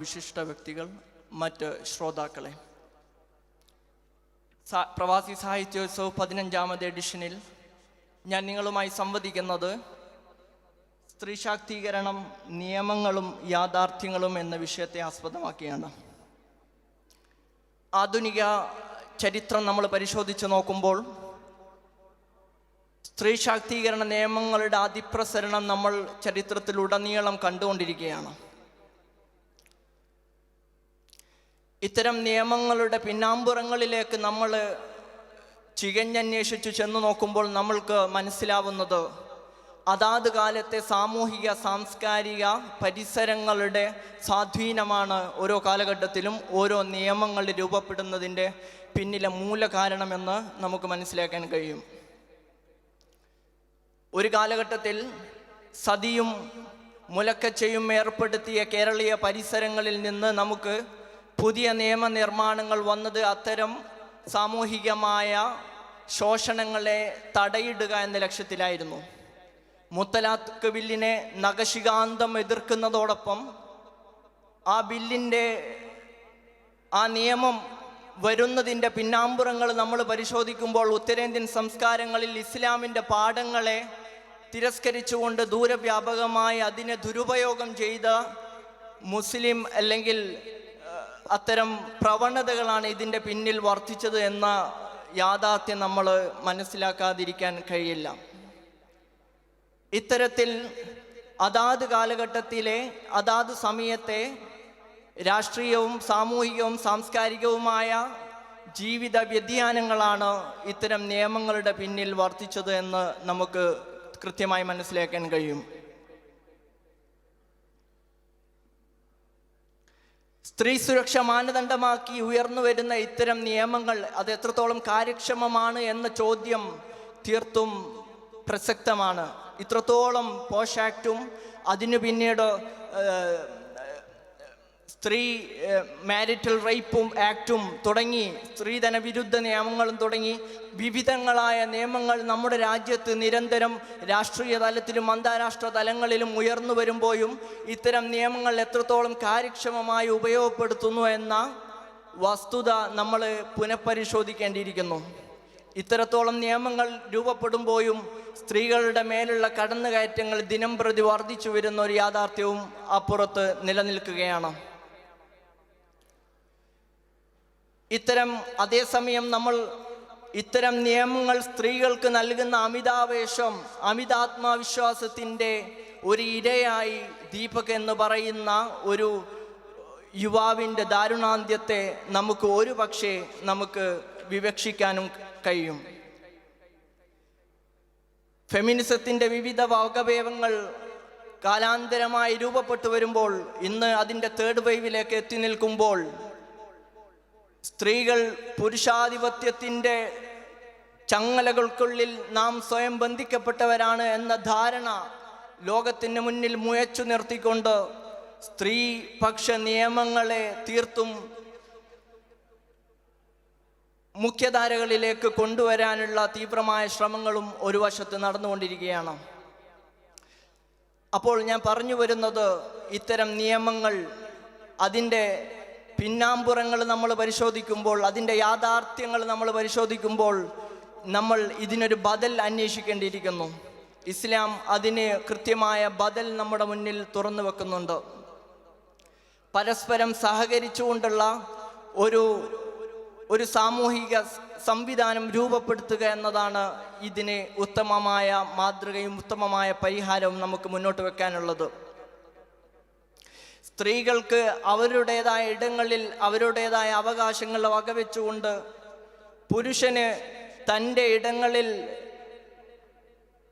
വിശിഷ്ട വ്യക്തികൾ, മറ്റ് ശ്രോതാക്കളെ, പ്രവാസി സാഹിത്യോത്സവ് 15ാമത് എഡിഷനിൽ ഞാൻ നിങ്ങളുമായി സംവദിക്കുന്നത് സ്ത്രീ ശാക്തീകരണം, നിയമങ്ങളും യാഥാർത്ഥ്യങ്ങളും എന്ന വിഷയത്തെ ആസ്പദമാക്കിയാണ്. ആധുനിക ചരിത്രം നമ്മൾ പരിശോധിച്ച് നോക്കുമ്പോൾ സ്ത്രീ ശാക്തീകരണ നിയമങ്ങളുടെ അതിപ്രസരണം നമ്മൾ ചരിത്രത്തിലുടനീളം കണ്ടുകൊണ്ടിരിക്കുകയാണ്. ഇത്തരം നിയമങ്ങളുടെ പിന്നാമ്പുറങ്ങളിലേക്ക് നമ്മൾ ചികഞ്ഞന്വേഷിച്ചു ചെന്നു നോക്കുമ്പോൾ നമ്മൾക്ക് മനസ്സിലാവുന്നത് അതാത് കാലത്തെ സാമൂഹിക സാംസ്കാരിക പരിസരങ്ങളുടെ സ്വാധീനമാണ് ഓരോ കാലഘട്ടത്തിലും ഓരോ നിയമങ്ങൾ രൂപപ്പെടുന്നതിൻ്റെ പിന്നിലെ മൂലകാരണമെന്ന് നമുക്ക് മനസ്സിലാക്കാൻ കഴിയും. ഒരു കാലഘട്ടത്തിൽ സതിയും മുലക്കച്ചയും ഏർപ്പെടുത്തിയ കേരളീയ പരിസരങ്ങളിൽ നിന്ന് നമുക്ക് പുതിയ നിയമനിർമ്മാണങ്ങൾ വന്നത് അത്തരം സാമൂഹികമായ ശോഷണങ്ങളെ തടയിടുക എന്ന ലക്ഷ്യത്തിലായിരുന്നു. മുത്തലാഖ് ബില്ലിനെ നഖശികാന്തം എതിർക്കുന്നതോടൊപ്പം ആ നിയമം വരുന്നതിൻ്റെ പിന്നാമ്പുറങ്ങൾ നമ്മൾ പരിശോധിക്കുമ്പോൾ ഉത്തരേന്ത്യൻ സംസ്കാരങ്ങളിൽ ഇസ്ലാമിൻ്റെ പാഠങ്ങളെ തിരസ്കരിച്ചുകൊണ്ട് ദൂരവ്യാപകമായി അതിനെ ദുരുപയോഗം ചെയ്ത മുസ്ലിം അല്ലെങ്കിൽ അത്തരം പ്രവണതകളാണ് ഇതിൻ്റെ പിന്നിൽ വർദ്ധിച്ചത് എന്ന യാഥാർത്ഥ്യം നമ്മൾ മനസ്സിലാക്കാതിരിക്കാൻ കഴിയില്ല. ഇത്തരത്തിൽ അതാത് കാലഘട്ടത്തിലെ അതാത് സമയത്തെ രാഷ്ട്രീയവും സാമൂഹികവും സാംസ്കാരികവുമായ ജീവിത വ്യതിയാനങ്ങളാണ് ഇത്തരം നിയമങ്ങളുടെ പിന്നിൽ വർദ്ധിച്ചത് എന്ന് നമുക്ക് കൃത്യമായി മനസ്സിലാക്കാൻ കഴിയും. സ്ത്രീ സുരക്ഷ മാനദണ്ഡമാക്കി ഉയർന്നു വരുന്ന ഇത്തരം നിയമങ്ങൾ അത് എത്രത്തോളം കാര്യക്ഷമമാണ് എന്ന ചോദ്യം തീർത്തും പ്രസക്തമാണ്. ഇത്രത്തോളം പോഷ് ആക്റ്റും അതിനു പിന്നീട് സ്ത്രീ മാരിറ്റൽ റേപ്പും ആക്റ്റും തുടങ്ങി സ്ത്രീധന വിരുദ്ധ നിയമങ്ങളും തുടങ്ങി വിവിധങ്ങളായ നിയമങ്ങൾ നമ്മുടെ രാജ്യത്ത് നിരന്തരം രാഷ്ട്രീയ തലത്തിലും അന്താരാഷ്ട്ര തലങ്ങളിലും ഉയർന്നു വരുമ്പോഴും ഇത്തരം നിയമങ്ങൾ എത്രത്തോളം കാര്യക്ഷമമായി ഉപയോഗപ്പെടുത്തുന്നു എന്ന വസ്തുത നമ്മൾ പുനഃപരിശോധിക്കേണ്ടിയിരിക്കുന്നു. ഇത്തരത്തോളം നിയമങ്ങൾ രൂപപ്പെടുമ്പോഴും സ്ത്രീകളുടെ മേലുള്ള കടന്നുകയറ്റങ്ങൾ ദിനം പ്രതി വർദ്ധിച്ചു വരുന്ന ഒരു യാഥാർത്ഥ്യവും അപ്പുറത്ത് നിലനിൽക്കുകയാണ്. അതേസമയം നമ്മൾ ഇത്തരം നിയമങ്ങൾ സ്ത്രീകൾക്ക് നൽകുന്ന അമിതാവേശം, അമിതാത്മവിശ്വാസത്തിൻ്റെ ഒരു ഇരയായി ദീപക് എന്ന് പറയുന്ന ഒരു യുവാവിൻ്റെ ദാരുണാന്ത്യത്തെ നമുക്ക് വിവക്ഷിക്കാനും കഴിയും. ഫെമിനിസത്തിൻ്റെ വിവിധ വകഭേദങ്ങൾ കാലാന്തരമായി രൂപപ്പെട്ടു വരുമ്പോൾ ഇന്ന് അതിൻ്റെ തേർഡ് വേവിലേക്ക് എത്തി നിൽക്കുമ്പോൾ സ്ത്രീകൾ പുരുഷാധിപത്യത്തിൻ്റെ ചങ്ങലകൾക്കുള്ളിൽ നാം സ്വയം ബന്ധിക്കപ്പെട്ടവരാണ് എന്ന ധാരണ ലോകത്തിന് മുന്നിൽ മുയച്ചു നിർത്തിക്കൊണ്ട് സ്ത്രീപക്ഷ നിയമങ്ങളെ തീർത്തും മുഖ്യധാരകളിലേക്ക് കൊണ്ടുവരാനുള്ള തീവ്രമായ ശ്രമങ്ങളും ഒരു വശത്ത് നടന്നുകൊണ്ടിരിക്കുകയാണ്. അപ്പോൾ ഞാൻ പറഞ്ഞു വരുന്നത് ഇത്തരം നിയമങ്ങൾ അതിൻ്റെ പിന്നാമ്പുറങ്ങൾ നമ്മൾ പരിശോധിക്കുമ്പോൾ, അതിൻ്റെ യാഥാർത്ഥ്യങ്ങൾ നമ്മൾ പരിശോധിക്കുമ്പോൾ നമ്മൾ ഇതിനൊരു ബദൽ അന്വേഷിക്കേണ്ടിയിരിക്കുന്നു. ഇസ്ലാം അതിന് കൃത്യമായ ബദൽ നമ്മുടെ മുന്നിൽ തുറന്നു വെക്കുന്നുണ്ട്. പരസ്പരം സഹകരിച്ചുകൊണ്ടുള്ള ഒരു സാമൂഹിക സംവിധാനം രൂപപ്പെടുത്തുക എന്നതാണ് ഇതിന് ഉത്തമമായ മാതൃകയും ഉത്തമമായ പരിഹാരവും നമുക്ക് മുന്നോട്ട് വെക്കാനുള്ളത്. സ്ത്രീകൾക്ക് അവരുടേതായ ഇടങ്ങളിൽ അവരുടേതായ അവകാശങ്ങൾ വകവെച്ചുകൊണ്ട് പുരുഷന് തൻ്റെ ഇടങ്ങളിൽ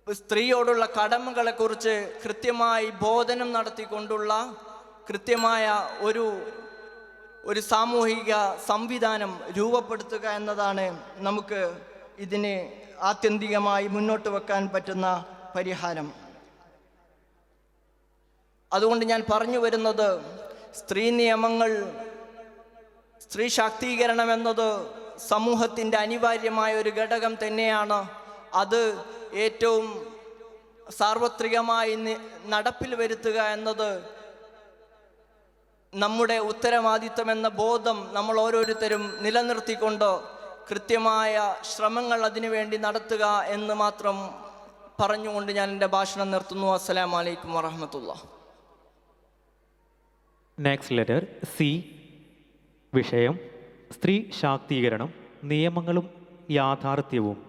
സ്ത്രീയോടുള്ള കടമകളെക്കുറിച്ച് കൃത്യമായി ബോധനം നടത്തിക്കൊണ്ടുള്ള കൃത്യമായ ഒരു സാമൂഹിക സംവിധാനം രൂപപ്പെടുത്തുക എന്നതാണ് നമുക്ക് ഇതിന് ആത്യന്തികമായി മുന്നോട്ട് വെക്കാൻ പറ്റുന്ന പരിഹാരം. അതുകൊണ്ട് ഞാൻ പറഞ്ഞു വരുന്നത് സ്ത്രീ നിയമങ്ങൾ, സ്ത്രീ ശാക്തീകരണം എന്നത് സമൂഹത്തിൻ്റെ അനിവാര്യമായ ഒരു ഘടകം തന്നെയാണ്. അത് ഏറ്റവും സാർവത്രികമായി നടപ്പിൽ വരുത്തുക എന്നത് നമ്മുടെ ഉത്തരവാദിത്വം എന്ന ബോധം നമ്മൾ ഓരോരുത്തരും നിലനിർത്തിക്കൊണ്ട് കൃത്യമായ ശ്രമങ്ങൾ അതിനുവേണ്ടി നടത്തുക എന്ന് മാത്രം പറഞ്ഞുകൊണ്ട് ഞാൻ എൻ്റെ ഭാഷണം നിർത്തുന്നു. അസ്സലാമു അലൈക്കും വറഹ്മത്തുള്ളാഹി. Next letter C. വിഷയം സ്ത്രീ ശാക്തീകരണം, നിയമങ്ങളും യാഥാർത്ഥ്യവും.